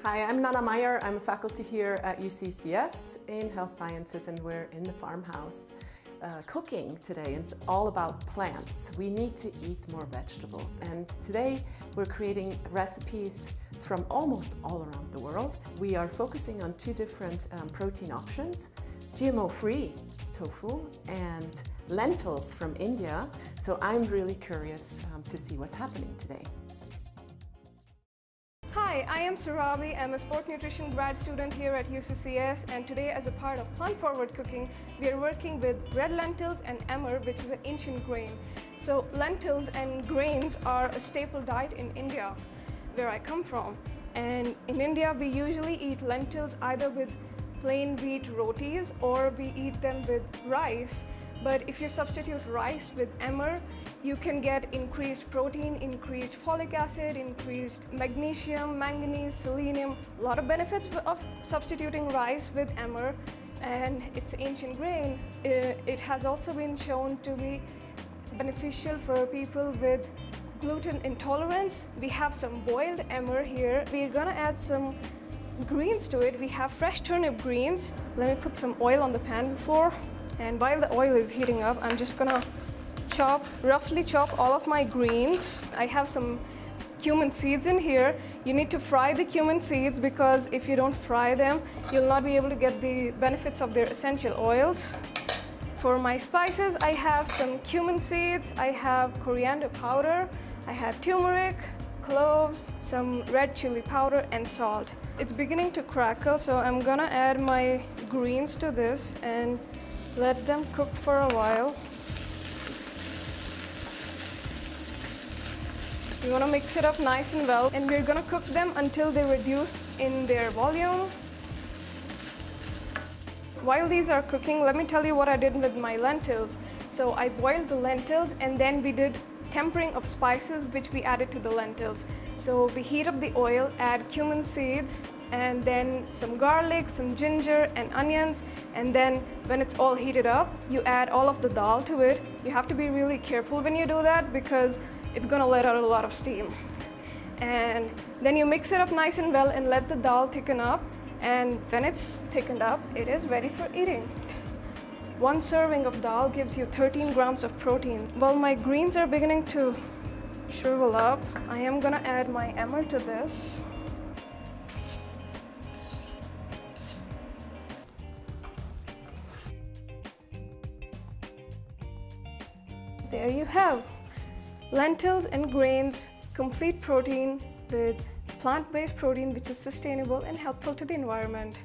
Hi, I'm Nana Meyer. I'm a faculty here at UCCS in Health Sciences, and we're in the farmhouse cooking today. It's all about plants. We need to eat more vegetables, and today we're creating recipes from almost all around the world. We are focusing on two different protein options: GMO-free tofu and lentils from India. So I'm really curious to see what's happening today. Hi, I am Surabi. I'm a sport nutrition grad student here at UCCS, and today, as a part of Plant Forward Cooking, we are working with red lentils and emmer, which is an ancient grain. So lentils and grains are a staple diet in India, where I come from. And in India, we usually eat lentils either with plain wheat rotis or we eat them with rice. But if you substitute rice with emmer, you can get increased protein, increased folic acid, increased magnesium, manganese, selenium. A lot of benefits of substituting rice with emmer, and it's ancient grain. It has also been shown to be beneficial for people with gluten intolerance. We have some boiled emmer here. We're gonna add some greens to it. We have fresh turnip greens. Let me put some oil on the pan before. And while the oil is heating up, I'm just gonna roughly chop all of my greens. I have some cumin seeds in here. You need to fry the cumin seeds because if you don't fry them, you'll not be able to get the benefits of their essential oils. For my spices, I have some cumin seeds, I have coriander powder, I have turmeric, cloves, some red chili powder, and salt. It's beginning to crackle, so I'm gonna add my greens to this and let them cook for a while. You want to mix it up nice and well, and we're going to cook them until they reduce in their volume. While these are cooking, let me tell you what I did with my lentils. So I boiled the lentils, and then we did tempering of spices which we added to the lentils. So we heat up the oil, add cumin seeds, and then some garlic, some ginger and onions, and then when it's all heated up, you add all of the dal to it. You have to be really careful when you do that because it's gonna let out a lot of steam. And then you mix it up nice and well and let the dal thicken up, and when it's thickened up, it is ready for eating. One serving of dal gives you 13 grams of protein. While my greens are beginning to shrivel up, I am gonna add my emmer to this. There you have lentils and grains, complete protein with plant-based protein which is sustainable and helpful to the environment.